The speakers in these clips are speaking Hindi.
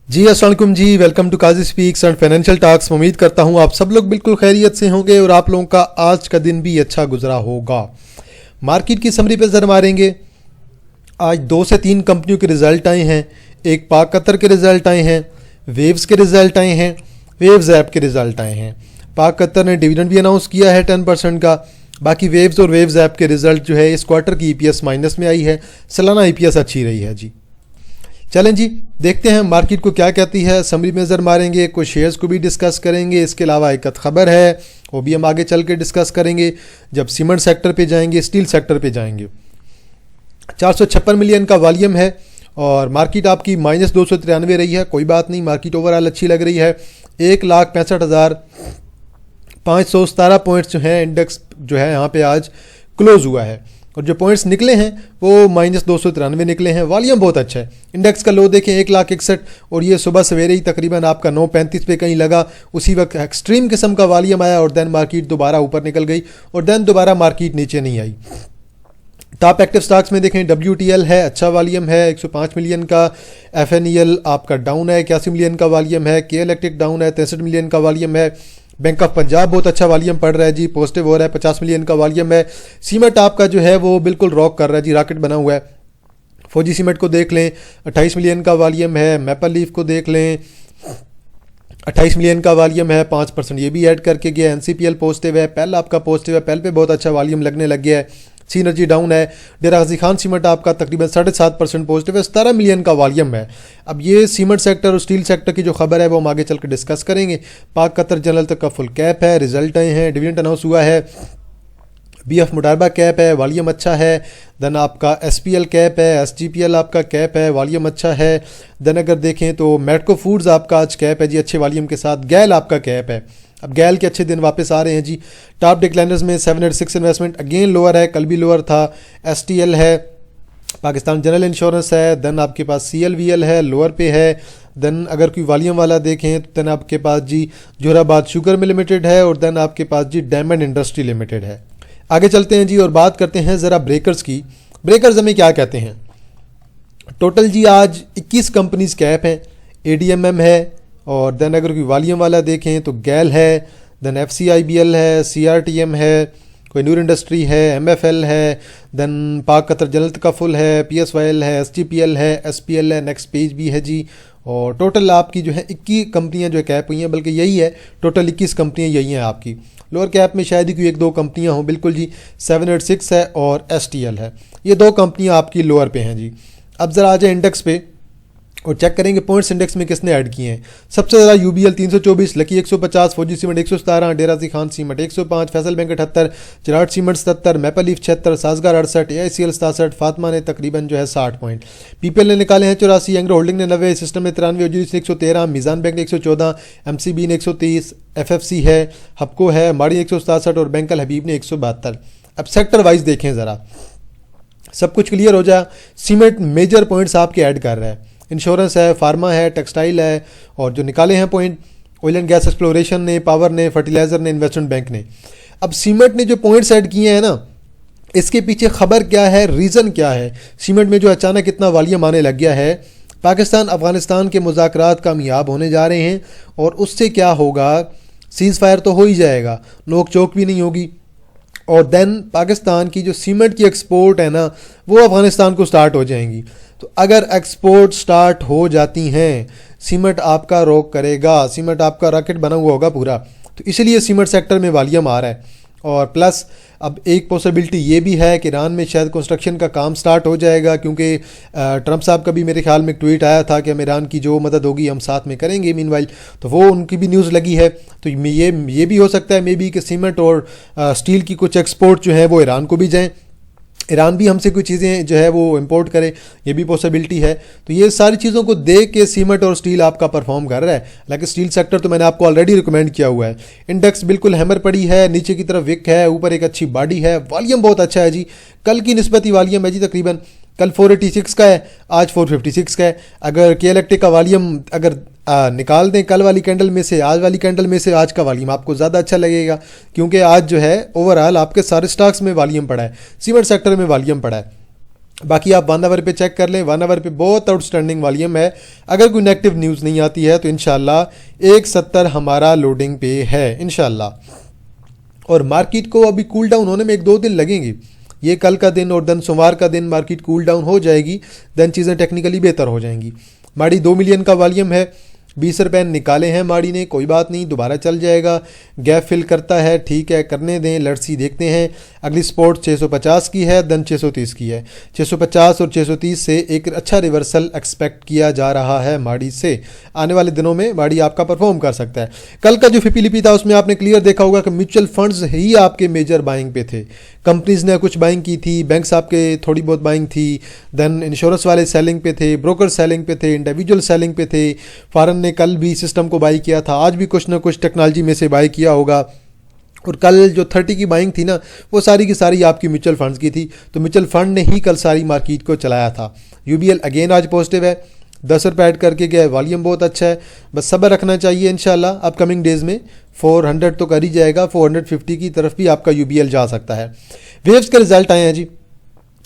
जी अस्सलाम वालेकुम जी। Welcome to Qazi speaks and financial talks. उम्मीद करता हूँ आप सब लोग बिल्कुल खैरियत से होंगे और आप लोगों का आज का दिन भी अच्छा गुजरा होगा। मार्केट की समरी पे नजर मारेंगे। आज 2 से 3 कंपनियों के रिजल्ट आए हैं। एक पाक कतर के रिजल्ट आए हैं, वेव्स के रिजल्ट आए हैं, वेव्स ऐप के रिजल्ट आए हैं। पाक कतर ने डिविडेंड भी अनाउंस किया है 10% का। बाकी वेव्स और वेव्स ऐप के रिजल्ट जो है इस क्वार्टर की ईपीएस माइनस में आई है, सालाना ईपीएस अच्छी रही है जी। चलें जी, देखते हैं मार्केट को क्या कहती है। समरी में नज़र मारेंगे, कुछ शेयर्स को भी डिस्कस करेंगे। इसके अलावा एक खबर है वो भी हम आगे चल के डिस्कस करेंगे जब सीमेंट सेक्टर पे जाएंगे, स्टील सेक्टर पे जाएंगे। 456 मिलियन का वॉल्यूम है और मार्केट आपकी -293 रही है। कोई बात नहीं, मार्केट ओवरऑल अच्छी लग रही है। 1,65,517 पॉइंट्स जो हैं, इंडेक्स जो है यहाँ पे आज क्लोज हुआ है और जो पॉइंट्स निकले हैं वो -293 निकले हैं। वॉल्यूम बहुत अच्छा है। इंडेक्स का लो देखें 1,61,000 और ये सुबह सवेरे ही तकरीबन आपका 9:35 पे कहीं लगा। उसी वक्त एक्सट्रीम किस्म का वॉल्यूम आया और देन मार्केट दोबारा ऊपर निकल गई और देन दोबारा मार्केट नीचे नहीं आई। टॉप एक्टिव स्टॉक्स में देखें, WTL है, अच्छा वॉल्यूम है 105 मिलियन का। FNEL आपका डाउन है, 81 मिलियन का वॉल्यूम है। के इलेक्ट्रिक डाउन है, 63 मिलियन का वॉल्यूम है। बैंक ऑफ पंजाब बहुत अच्छा वॉल्यूम पड़ रहा है जी, पॉजिटिव हो रहा है, 50 मिलियन का वॉल्यूम है। सीमेंट आपका जो है वो बिल्कुल रॉक कर रहा है जी, रॉकेट बना हुआ है। फौजी सीमेंट को देख लें, 28 मिलियन का वॉल्यूम है। मैपल लीफ को देख लें, 28 मिलियन का वॉल्यूम है, 5% ये भी ऐड करके गया। NCPL पॉजिटिव है, पेल आपका पॉजिटिव है, पेल पे बहुत अच्छा वॉल्यूम लगने लग गया है। सीनर्जी डाउन है। डेरा गाजी खान सीमेंट आपका तकरीबन 7.5% पॉजिटिव है, 17 मिलियन का वॉल्यूम है। अब ये सीमेंट सेक्टर और स्टील सेक्टर की जो खबर है वो हम आगे चल कर डिस्कस करेंगे। पाक कतर जनरल तक का फुल कैप है, रिजल्ट आए हैं, डिविडेंड अनाउंस हुआ है। BF मुडारबा कैप है, वॉल्यूम अच्छा है। देन आपका SPL कैप है, SGPL आपका कैप है, वॉल्यूम अच्छा है। देन अगर देखें तो मेडको फूड्स आपका आज कैप है जी, अच्छे वॉल्यूम के साथ। गैल आपका कैप है। अब गैल के अच्छे दिन वापस आ रहे हैं जी। टॉप डिक्लाइनर्स में 786 इन्वेस्टमेंट अगेन लोअर है, कल भी लोअर था। STL है, पाकिस्तान जनरल इंश्योरेंस है। देन आपके पास CLVL है, लोअर पे है। देन अगर कोई वॉल्यूम वाला देखें तो देन आपके पास जी जोहराबाद शुगर मिल लिमिटेड है और देन आपके पास जी डायमंड इंडस्ट्री लिमिटेड है। आगे चलते हैं जी और बात करते हैं ज़रा ब्रेकर्स की। ब्रेकर्स हमें क्या कहते हैं? टोटल जी आज 21 कंपनीज कैप हैं, ADMM है और देन अगर कोई वॉल्यूम वाला देखें तो गैल है, देन FCIBL है, CRTM है, कोई नूर इंडस्ट्री है, MFL है, देन पाक कतर जनरल का फुल है, PSYL है, SGPL है, SPL है, नेक्स्ट पेज भी है जी। और टोटल आपकी जो है 21 कंपनियां जो है कैप हुई हैं, बल्कि यही है टोटल 21 कंपनियां यही हैं आपकी। लोअर कैप में शायद ही कोई 1-2 कंपनियां हों, बिल्कुल जी। 786 है और STL है, ये 2 कंपनियां आपकी लोअर पे हैं जी। अब ज़रा आ जाए इंडेक्स पे और चेक करेंगे पॉइंट्स इंडेक्स में किसने ऐड किए हैं। सबसे ज़्यादा UBL 324, Lucky 150, Fauji cement 117, Dera Ghazi Khan cement 105, Faysal bank 78, Cherat cement 77, Maple Leaf 76, Sazgar 68, AICL 67, Fatima ने तकरीबन जो है 60 पॉइंट। PPL ने निकाले हैं 84, एंग्रो होल्डिंग ने 90, सिस्टम ने 93, ओजीसी ने 113, मीज़ान बैंक ने 114, MCB ने 130, FFC है, हपको है, माड़ी 167 और बैंकल हबीब ने 172। अब सेक्टर वाइज देखें ज़रा, सब कुछ क्लियर हो जाए। सीमेंट मेजर पॉइंट्स आपके ऐड कर रहा है, इंश्योरेंस है, फार्मा है, टेक्सटाइल है और जो निकाले हैं point oil and gas exploration ने, पावर ने, फर्टिलाइजर ने, इन्वेस्टमेंट बैंक ने। अब सीमेंट ने जो पॉइंट्स ऐड किए हैं ना, इसके पीछे खबर क्या है, रीज़न क्या है? सीमेंट में जो अचानक इतना वॉल्यूम आने लग गया है, पाकिस्तान अफगानिस्तान के मुज़ाकरात कामयाब होने जा रहे हैं और उससे क्या होगा, सीज़ फायर तो हो ही जाएगा, नोक चोक भी नहीं होगी और देन पाकिस्तान की जो सीमेंट की एक्सपोर्ट है ना वो अफगानिस्तान को स्टार्ट हो जाएंगी। तो अगर एक्सपोर्ट स्टार्ट हो जाती हैं, सीमेंट आपका रोक करेगा, सीमेंट आपका रॉकेट बना हुआ होगा पूरा। तो इसलिए सीमेंट सेक्टर में वॉल्यूम आ रहा है। और प्लस अब एक पॉसिबिलिटी ये भी है कि ईरान में शायद कंस्ट्रक्शन का काम स्टार्ट हो जाएगा, क्योंकि ट्रंप साहब का भी मेरे ख्याल में एक ट्वीट आया था कि हम ईरान की जो मदद होगी हम साथ में करेंगे मीनवाइल, तो वो उनकी भी न्यूज़ लगी है। तो ये भी हो सकता है मे बी कि सीमेंट और स्टील की कुछ एक्सपोर्ट जो है वो ईरान को भी जाएँ, ईरान भी हमसे कुछ चीज़ें जो है वो इंपोर्ट करे, ये भी पॉसिबिलिटी है। तो ये सारी चीज़ों को देख के सीमेंट और स्टील आपका परफॉर्म कर रहा है। लेकिन स्टील सेक्टर तो मैंने आपको ऑलरेडी रिकमेंड किया हुआ है। इंडेक्स बिल्कुल हैमर पड़ी है, नीचे की तरफ विक है, ऊपर एक अच्छी बॉडी है, वॉल्यूम बहुत अच्छा है जी। कल की निस्बती वॉल्यूम है जी तकरीबन, कल 486 का है, आज 456 का है। अगर के इलेक्ट्रिक का वॉल्यूम अगर निकाल दें कल वाली कैंडल में से, आज वाली कैंडल में से, आज का वॉल्यूम आपको ज़्यादा अच्छा लगेगा, क्योंकि आज जो है ओवरऑल आपके सारे स्टॉक्स में वॉल्यूम पड़ा है, सीमेंट सेक्टर में वॉल्यूम पड़ा है। बाकी आप 1 आवर पे चेक कर लें, 1 आवर पे बहुत आउटस्टैंडिंग वॉल्यूम है। अगर कोई नेगेटिव न्यूज़ नहीं आती है तो इंशाल्लाह 170 हमारा लोडिंग पे है इंशाल्लाह। और मार्केट को अभी कूल डाउन होने में 1-2 दिन लगेंगे। ये कल का दिन और देन सोमवार का दिन मार्केट कूल डाउन हो जाएगी, देन चीज़ें टेक्निकली बेहतर हो जाएंगी। माड़ी 2 मिलियन का वॉल्यूम है, 20 रुपये निकाले हैं माड़ी ने, कोई बात नहीं, दोबारा चल जाएगा। गैप फिल करता है, ठीक है, करने दें, लड़सी देखते हैं। अगली सपोर्ट 650 की है, देन 630 की है। 650 और 630 से एक अच्छा रिवर्सल एक्सपेक्ट किया जा रहा है माड़ी से। आने वाले दिनों में माड़ी आपका परफॉर्म कर सकता है। कल का जो फिपीलिपी था उसमें आपने क्लियर देखा होगा कि म्यूचुअल फंड्स ही आपके मेजर बाइंग पे थे। कंपनीज ने कुछ बाइंग की थी, बैंक्स आपके थोड़ी बहुत बाइंग थी, देन इंश्योरेंस वाले सेलिंग पे थे, ब्रोकर सेलिंग पे थे, इंडिविजुअल सेलिंग पे थे। फॉरेन ने कल भी सिस्टम को बाई किया था, आज भी कुछ ना कुछ टेक्नोलॉजी में से बाई किया होगा। और कल जो 30 की बाइंग थी ना, वो सारी की सारी आपकी म्यूचुअल फंड्स की थी। तो म्यूचुअल फंड ने ही कल सारी मार्केट को चलाया था। यूबीएल अगेन आज पॉजिटिव है, 10 रुपये ऐड करके गया है, वॉल्यूम बहुत अच्छा है। बस सब्र रखना चाहिए, इंशाल्लाह अपकमिंग डेज में 400 तो कर ही जाएगा, 450 की तरफ भी आपका यूबीएल जा सकता है। वेव्स के रिजल्ट आए हैं जी,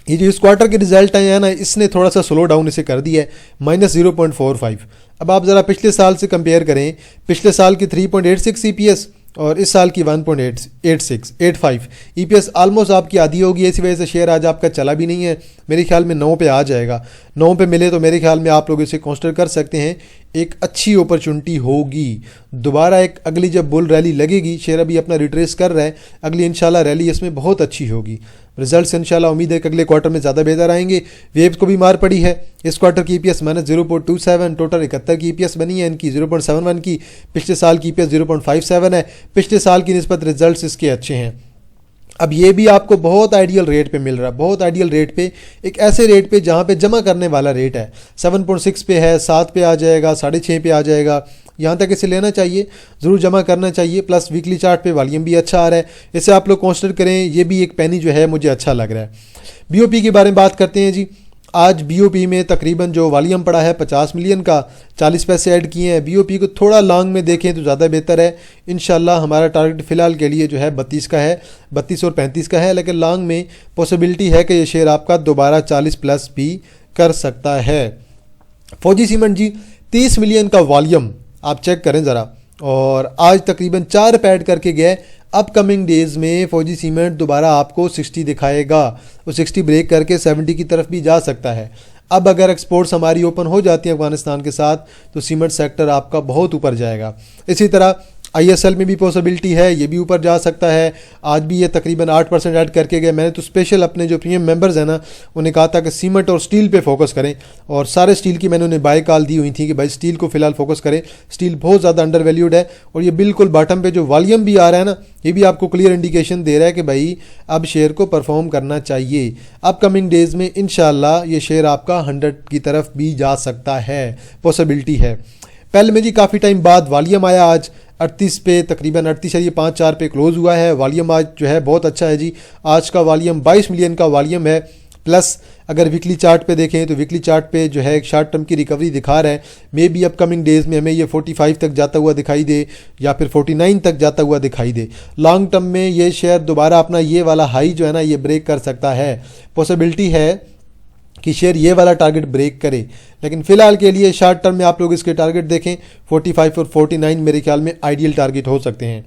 ये जो इस क्वार्टर के रिजल्ट आए हैं ना, इसने थोड़ा सा स्लो डाउन इसे कर दिया है, -0.45। अब आप ज़रा पिछले साल से कंपेयर करें, पिछले साल की 3.86 ईपीएस और इस साल की 1.85 ईपीएस ऑलमोस्ट आपकी आधी होगी। इसी वजह से शेयर आज आपका चला भी नहीं है। मेरे ख्याल में 9 पे आ जाएगा, 9 पे मिले तो मेरे ख्याल में आप लोग इसे कंसिडर कर सकते हैं, एक अच्छी अपॉर्चुनिटी होगी। दोबारा एक अगली जब बुल रैली लगेगी, शेयर अभी अपना रिट्रेस कर रहा है, अगली इंशाल्लाह रैली इसमें बहुत अच्छी होगी। रिजल्ट्स इंशाल्लाह उम्मीद है कि अगले क्वार्टर में ज़्यादा बेहतर आएंगे। वेव्स को भी मार पड़ी है, इस क्वार्टर की ईपीएस -0.27, टोटल 71 की ईपीएस बनी है इनकी, 0.71 की। पिछले साल की ईपीएस 0.57 है, पिछले साल की निस्बत रिजल्ट्स इसके अच्छे हैं। अब ये भी आपको बहुत आइडियल रेट पे मिल रहा है, बहुत आइडियल रेट पे, एक ऐसे रेट पे जहाँ पे जमा करने वाला रेट है। 7.6 पे है, 7 पे आ जाएगा, 6.5 पे आ जाएगा, यहाँ तक इसे लेना चाहिए, ज़रूर जमा करना चाहिए। प्लस वीकली चार्ट पे वॉल्यूम भी अच्छा आ रहा है, इसे आप लोग कंसिडर करें। ये भी एक पेनी जो है मुझे अच्छा लग रहा है। बीओपी के बारे में बात करते हैं जी। आज बीओपी में तकरीबन जो वॉल्यूम पड़ा है 50 मिलियन का, 40 पैसे ऐड किए हैं। बीओपी को थोड़ा लॉन्ग में देखें तो ज़्यादा बेहतर है। इंशाल्लाह हमारा टारगेट फ़िलहाल के लिए जो है 32 का है, 32 और 35 का है, लेकिन लॉन्ग में पॉसिबिलिटी है कि ये शेयर आपका दोबारा 40 प्लस भी कर सकता है। फौजी सीमेंट जी, 30 मिलियन का वॉल्यूम आप चेक करें ज़रा, और आज तकरीबन 4 रुपये ऐड करके गए। अपकमिंग डेज़ में फौजी सीमेंट दोबारा आपको 60 दिखाएगा, वो 60 ब्रेक करके 70 की तरफ भी जा सकता है। अब अगर एक्सपोर्ट्स हमारी ओपन हो जाती हैं अफगानिस्तान के साथ तो सीमेंट सेक्टर आपका बहुत ऊपर जाएगा। इसी तरह आईएसएल में भी पॉसिबिलिटी है, ये भी ऊपर जा सकता है। आज भी ये तकरीबन 8% ऐड करके गए। मैंने तो स्पेशल अपने जो प्रीमियम मेंबर्स हैं ना, उन्हें कहा था कि सीमेंट और स्टील पे फोकस करें, और सारे स्टील की मैंने उन्हें बाय कॉल दी हुई थी कि भाई स्टील को फिलहाल फोकस करें, स्टील बहुत ज़्यादा अंडर वैल्यूड है। और ये बिल्कुल बॉटम पे जो वॉल्यूम भी आ रहा है ना, ये भी आपको क्लियर इंडिकेशन दे रहा है कि भाई अब शेयर को परफॉर्म करना चाहिए। अपकमिंग डेज़ में इंशाल्लाह ये शेयर आपका 100 की तरफ भी जा सकता है, पॉसिबिलिटी है। पहले में जी काफ़ी टाइम बाद वॉल्यूम आया, आज 38 पे तकरीबन 38.54 पे क्लोज हुआ है। वॉल्यूम आज जो है बहुत अच्छा है जी, आज का वॉल्यूम 22 मिलियन का वॉल्यूम है। प्लस अगर वीकली चार्ट पे देखें तो वीकली चार्ट पे जो है एक शॉर्ट टर्म की रिकवरी दिखा रहा है। मे बी अपकमिंग डेज़ में हमें ये 45 तक जाता हुआ दिखाई दे, या फिर 49 तक जाता हुआ दिखाई दे। लॉन्ग टर्म में ये शेयर दोबारा अपना ये वाला हाई जो है ना, ये ब्रेक कर सकता है। पॉसिबिलिटी है कि शेयर ये वाला टारगेट ब्रेक करे, लेकिन फिलहाल के लिए शॉर्ट टर्म में आप लोग इसके टारगेट देखें, 45 और 49 मेरे ख्याल में आइडियल टारगेट हो सकते हैं।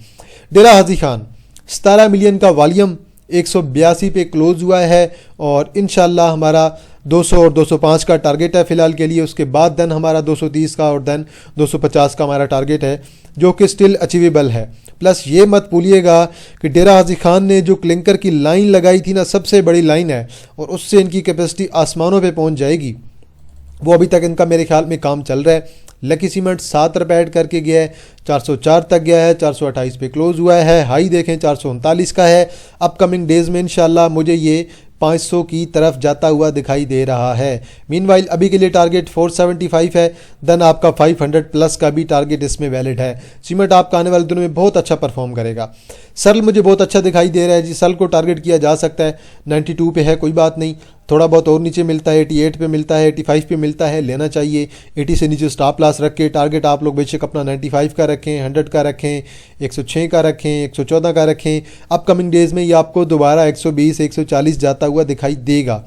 डेरा हाजी खान, 17 मिलियन का वॉल्यूम, 182 पे क्लोज हुआ है, और इंशाल्लाह हमारा 200 और 205 का टारगेट है फिलहाल के लिए। उसके बाद देन हमारा 230 का और देन 250 का हमारा टारगेट है, जो कि स्टिल अचीवेबल है। प्लस ये मत भूलिएगा कि डेरा हाजी खान ने जो क्लिंकर की लाइन लगाई थी ना, सबसे बड़ी लाइन है, और उससे इनकी कैपेसिटी आसमानों पे पहुंच जाएगी। वो अभी तक इनका मेरे ख्याल में काम चल रहा है। लकी सीमेंट 7 रुपये ऐड करके गया है, 404 तक गया है, 428 पे क्लोज हुआ है। हाई देखें 439 का है। अपकमिंग डेज़ में इंशाल्लाह मुझे ये 500 की तरफ जाता हुआ दिखाई दे रहा है। मीनवाइल अभी के लिए टारगेट 475 है, देन आपका 500 प्लस का भी टारगेट इसमें वैलिड है। सीमेंट आपका आने वाले दिनों में बहुत अच्छा परफॉर्म करेगा। सर्ल मुझे बहुत अच्छा दिखाई दे रहा है जी, सर्ल को टारगेट किया जा सकता है, 92 पे है, कोई बात नहीं, थोड़ा बहुत और नीचे मिलता है, 88 पे मिलता है, 85 पे मिलता है, लेना चाहिए। 80 से नीचे स्टॉप लॉस रख के टारगेट आप लोग बेशक अपना 95 का रखें, 100 का रखें, 106 का रखें, 114 का रखें। अपकमिंग डेज़ में ये आपको दोबारा 120 140 जाता हुआ दिखाई देगा।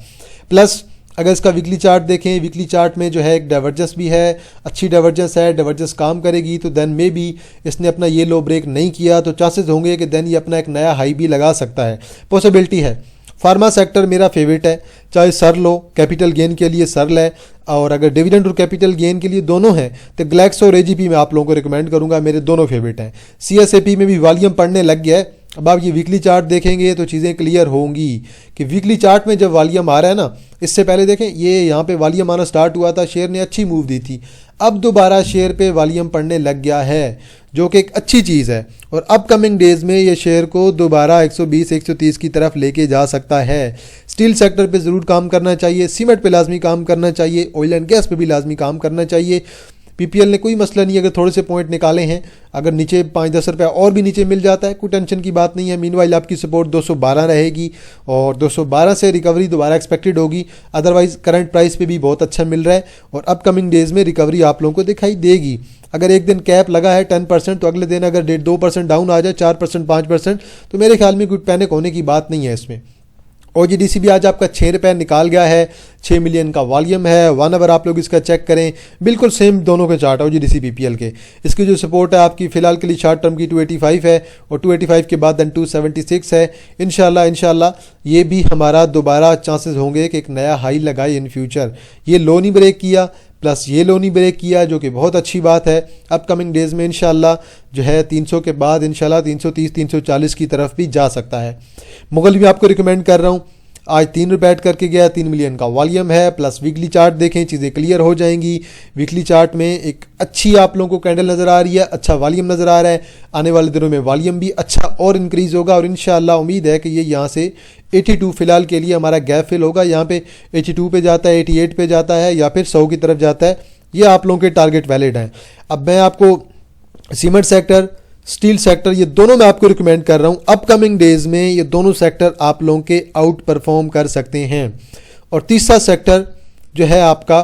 प्लस अगर इसका वीकली चार्ट देखें, वीकली चार्ट में जो है एक डाइवर्जेंस भी है, अच्छी डाइवर्जेंस है, डाइवर्जेंस काम करेगी तो देन मे बी इसने अपना ये लो ब्रेक नहीं किया तो चांसेस होंगे कि देन ये अपना एक नया हाई भी लगा सकता है, पॉसिबिलिटी है। फार्मा सेक्टर मेरा फेवरेट है, चाहे सर लो कैपिटल गेन के लिए सर ले, और अगर डिविडेंड और कैपिटल गेन के लिए दोनों हैं तो ग्लैक्सो और एजीपी में आप लोगों को रिकमेंड करूंगा, मेरे दोनों फेवरेट हैं। सीएसएपी में भी वॉल्यूम पड़ने लग गया है। अब आप ये वीकली चार्ट देखेंगे तो चीज़ें क्लियर होंगी कि वीकली चार्ट में जब वॉल्यूम आ रहा है ना, इससे पहले देखें ये यहाँ पे वॉल्यूम आना स्टार्ट हुआ था, शेयर ने अच्छी मूव दी थी, अब दोबारा शेयर पे वॉल्यूम पड़ने लग गया है जो कि एक अच्छी चीज़ है, और अपकमिंग डेज में ये शेयर को दोबारा 120-130 की तरफ लेके जा सकता है। स्टील सेक्टर पे ज़रूर काम करना चाहिए, सीमेंट पे लाजमी काम करना चाहिए, ऑयल एंड गैस पे भी लाजमी काम करना चाहिए। पीपीएल ने कोई मसला नहीं, अगर थोड़े से पॉइंट निकाले हैं, अगर नीचे 5-10 रुपये और भी नीचे मिल जाता है कोई टेंशन की बात नहीं है। मीनवाइल आपकी सपोर्ट 212 रहेगी और 212 से रिकवरी दोबारा एक्सपेक्टेड होगी, अदरवाइज करंट प्राइस पे भी बहुत अच्छा मिल रहा है और अपकमिंग डेज में रिकवरी आप लोगों को दिखाई देगी। अगर एक दिन कैप लगा है 10% तो अगले दिन अगर 2% डाउन आ जाए, 4%, 5%, तो मेरे ख्याल में कोई पैनिक होने की बात नहीं है इसमें। ओजीडीसी भी आज आपका 6 रुपये निकाल गया है, 6 मिलियन का वॉल्यूम है। 1 आवर आप लोग इसका चेक करें, बिल्कुल सेम दोनों के चार्ट ओजीडीसी पीपीएल के। इसकी जो सपोर्ट है आपकी फ़िलहाल के लिए शॉर्ट टर्म की 285 है और 285 के बाद देन 276 है। इंशाल्लाह ये भी हमारा दोबारा चांसेस होंगे कि एक नया हाई लगाए इन फ्यूचर। ये लो नहीं ब्रेक किया, प्लस ये लो नहीं ब्रेक किया, जो कि बहुत अच्छी बात है। अपकमिंग डेज़ में इंशाल्लाह जो है 300 के बाद इंशाल्लाह 330-340 की तरफ भी जा सकता है। मुगल भी आपको रिकमेंड कर रहा हूँ, आज 3 रुपये ऐड करके गया, 3 मिलियन का वॉल्यूम है, प्लस वीकली चार्ट देखें, चीज़ें क्लियर हो जाएंगी। वीकली चार्ट में एक अच्छी आप लोगों को कैंडल नज़र आ रही है, अच्छा वॉल्यूम नज़र आ रहा है। आने वाले दिनों में वॉल्यूम भी अच्छा और इंक्रीज़ होगा और इंशाल्लाह उम्मीद है कि ये यहाँ से 82 फिलहाल के लिए हमारा गैप फिल होगा। यहाँ पे 82 पे जाता है, 88 पे जाता है या फिर 100 की तरफ जाता है, ये आप लोगों के टारगेट वैलिड हैं। अब मैं आपको सीमेंट सेक्टर, स्टील सेक्टर, ये दोनों मैं आपको रिकमेंड कर रहा हूँ। अपकमिंग डेज में ये दोनों सेक्टर आप लोगों के आउट परफॉर्म कर सकते हैं। और तीसरा सेक्टर जो है आपका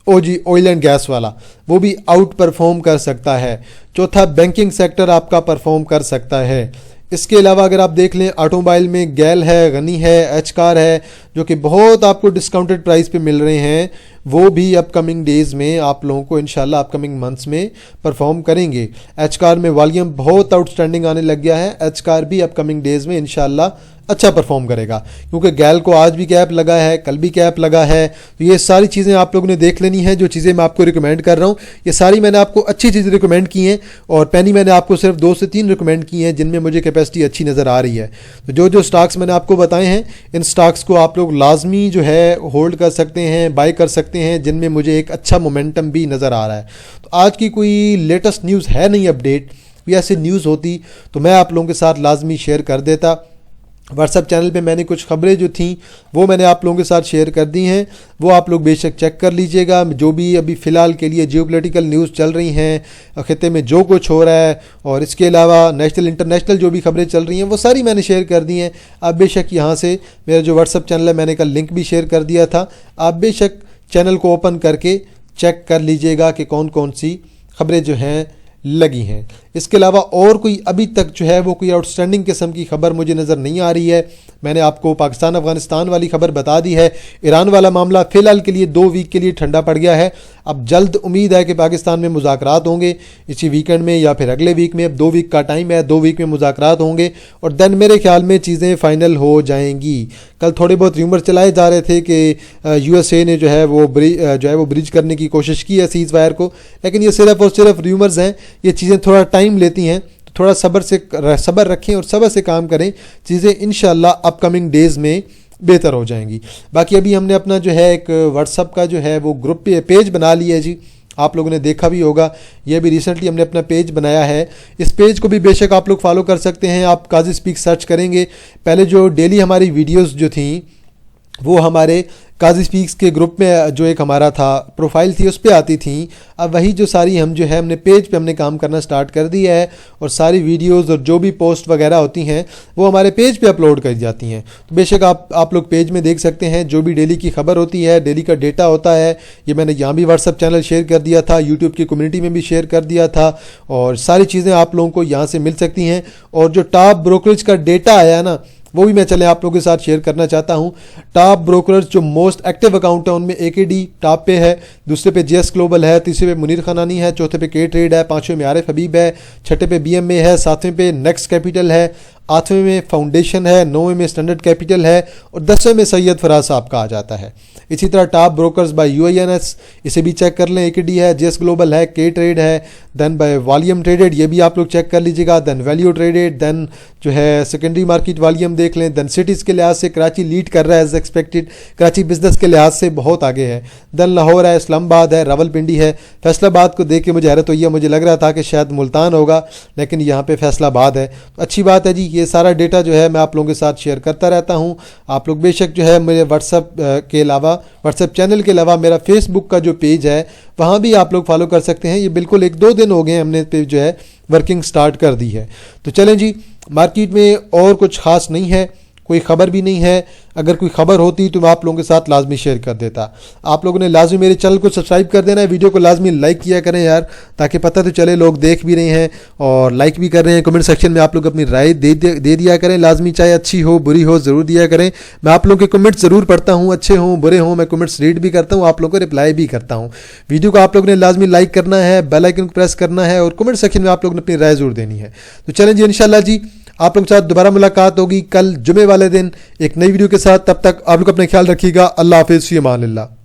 ऑयल एंड गैस वाला, वो भी आउट परफॉर्म कर सकता है। चौथा बैंकिंग सेक्टर आपका परफॉर्म कर सकता है। इसके अलावा अगर आप देख लें, ऑटोमोबाइल में गैल है, गनी है, एच कार है, जो कि बहुत आपको डिस्काउंटेड प्राइस पे मिल रहे हैं, वो भी अपकमिंग डेज़ में आप लोगों को इंशाल्लाह अपकमिंग मंथ्स में परफॉर्म करेंगे। एच कार में वॉल्यूम बहुत आउटस्टैंडिंग आने लग गया है, एच कार भी अपकमिंग डेज़ में इंशाल्लाह अच्छा परफॉर्म करेगा, क्योंकि गैल को आज भी कैप लगा है, कल भी कैप लगा है। तो ये सारी चीज़ें आप लोगों ने देख लेनी है। जो चीज़ें मैं आपको रिकमेंड कर रहा हूँ, ये सारी मैंने आपको अच्छी चीज़ें रिकमेंड की हैं और पैनी मैंने आपको सिर्फ 2 से 3 रिकमेंड की हैं जिनमें मुझे कैपेसिटी अच्छी नज़र आ रही है। तो जो स्टॉक्स मैंने आपको बताए हैं, इन स्टॉक्स को आप लोग लाजमी जो है होल्ड कर सकते हैं, बाय कर सकते हैं, जिनमें मुझे एक अच्छा मोमेंटम भी नज़र आ रहा है। तो आज की कोई लेटेस्ट न्यूज़ है नहीं अपडेट, भी ऐसी न्यूज़ होती तो मैं आप लोगों के साथ लाजमी शेयर कर देता। व्हाट्सएप चैनल पे मैंने कुछ खबरें जो थी वो मैंने आप लोगों के साथ शेयर कर दी हैं, वो आप लोग बेशक चेक कर लीजिएगा। जो भी अभी फ़िलहाल के लिए जियोपॉलिटिकल न्यूज़ चल रही हैं, खिते में जो कुछ हो रहा है, और इसके अलावा नेशनल इंटरनेशनल जो भी खबरें चल रही हैं, वो सारी मैंने शेयर कर दी हैं। आप बेशक यहाँ से मेरा जो व्हाट्सएप चैनल है, मैंने कल लिंक भी शेयर कर दिया था, आप बेशक चैनल को ओपन करके चेक कर लीजिएगा कि कौन कौन सी खबरें जो हैं लगी हैं। इसके अलावा और कोई अभी तक जो है वो कोई आउटस्टैंडिंग किस्म की खबर मुझे नज़र नहीं आ रही है। मैंने आपको पाकिस्तान अफगानिस्तान वाली खबर बता दी है। ईरान वाला मामला फ़िलहाल के लिए 2 वीक के लिए ठंडा पड़ गया है। अब जल्द उम्मीद है कि पाकिस्तान में मुज़ाकरात होंगे इसी वीकेंड में या फिर अगले वीक में। अब 2 वीक का टाइम है, 2 वीक में मुज़ाकरात होंगे और देन मेरे ख्याल में चीज़ें फाइनल हो जाएंगी। कल थोड़े बहुत र्यूमर चलाए जा रहे थे कि USA ने जो है वो ब्रिज करने की कोशिश की है सीज़ फायर को, लेकिन ये सिर्फ और सिर्फ र्यूमर्स हैं। ये चीज़ें थोड़ा टाइम लेती हैं, थोड़ा सब्र रखें और सब्र से काम करें, चीज़ें इंशाल्लाह अपकमिंग डेज़ में बेहतर हो जाएंगी। बाकी अभी हमने अपना जो है एक व्हाट्सअप का जो है वो ग्रुप पे पेज बना लिया है जी, आप लोगों ने देखा भी होगा। ये भी रिसेंटली हमने अपना पेज बनाया है। इस पेज को भी बेशक आप लोग फॉलो कर सकते हैं। आप काजी स्पीक सर्च करेंगे, पहले जो डेली हमारी वीडियोस जो थी वो हमारे काजी स्पीक्स के ग्रुप में जो एक हमारा था प्रोफाइल थी उस पर आती थी। अब वही जो सारी हम जो है हमने पेज पे हमने काम करना स्टार्ट कर दिया है और सारी वीडियोस और जो भी पोस्ट वगैरह होती हैं वो हमारे पेज पे अपलोड कर जाती हैं। तो बेशक आप लोग पेज में देख सकते हैं, जो भी डेली की खबर होती है, डेली का डेटा होता है, ये मैंने यहाँ भी व्हाट्सअप चैनल शेयर कर दिया था, यूट्यूब की कम्युनिटी में भी शेयर कर दिया था और सारी चीज़ें आप लोगों को यहाँ से मिल सकती हैं। और जो टॉप ब्रोकरेज का डेटा आया ना, वो भी मैं चले आप लोगों के साथ शेयर करना चाहता हूँ। टॉप ब्रोकर्स जो मोस्ट एक्टिव अकाउंट है उनमें AKD टॉप पे है, दूसरे पे JS ग्लोबल है, तीसरे पे मुनीर खनानी है, चौथे पे K ट्रेड है, पांचवें में आरिफ हबीब है, छठे पे BMA है, सातवें पे नेक्स्ट कैपिटल है, आठवें में फाउंडेशन है, नौवें में स्टैंडर्ड कैपिटल है और 10वें में सैयद फराज साहब का आ जाता है। इसी तरह टॉप ब्रोकर्स बाय UINS, इसे भी चेक कर लें, AKD है, JS ग्लोबल है, K ट्रेड है, देन बाय वॉल्यूम ट्रेडेड, ये भी आप लोग चेक कर लीजिएगा, देन वैल्यू ट्रेडेड, देन जो है सेकेंडरी मार्केट वॉल्यूम देख लें, देन सिटीज़ के लिहाज से कराची लीड कर रहा है एज एक्सपेक्टेड, कराची बिजनेस के लिहाज से बहुत आगे है, देन लाहौर है, इस्लामाबाद है, रावलपिंडी है। फैसलाबाद को देख के मुझे हैरत हुई है, मुझे लग रहा था कि शायद मुल्तान होगा लेकिन यहाँ पे फैसलाबाद है। तो अच्छी बात है जी, ये सारा डेटा जो है मैं आप लोगों के साथ शेयर करता रहता हूँ। आप लोग बेशक जो है मेरे व्हाट्सएप के अलावा, व्हाट्सएप चैनल के अलावा मेरा फेसबुक का जो पेज है वहाँ भी आप लोग फॉलो कर सकते हैं। ये बिल्कुल 1-2 दिन हो गए हमने पे जो है वर्किंग स्टार्ट कर दी है। तो चलें जी, मार्केट में और कुछ खास नहीं है, कोई ख़बर भी नहीं है। अगर कोई ख़बर होती तो मैं आप लोगों के साथ लाजमी शेयर कर देता। आप लोगों ने लाजमी मेरे चैनल को सब्सक्राइब कर देना है, वीडियो को लाजमी लाइक किया करें यार, ताकि पता तो चले लोग देख भी रहे हैं और लाइक भी कर रहे हैं। कमेंट सेक्शन में आप लोग अपनी राय दे दिया करें लाजमी, चाहे अच्छी हो बुरी हो ज़रूर दिया करें। मैं आप लोगों के कमेंट्स ज़रूर पढ़ता हूँ, अच्छे हों बुरे हों, मैं कमेंट्स रीड भी करता हूँ, आप लोगों को रिप्लाई भी करता हूँ। वीडियो को आप लोगों ने लाजमी लाइक करना है, बेल आइकन को प्रेस करना है और कमेंट सेक्शन में आप लोगों ने अपनी राय ज़रूर देनी है। तो चलें जी, इंशाल्लाह जी आप लोग के साथ दोबारा मुलाकात होगी कल जुमे वाले दिन एक नई वीडियो के साथ। तब तक आप लोग अपना ख्याल रखिएगा। अल्लाह हाफिज़, फ़ी अमान अल्लाह।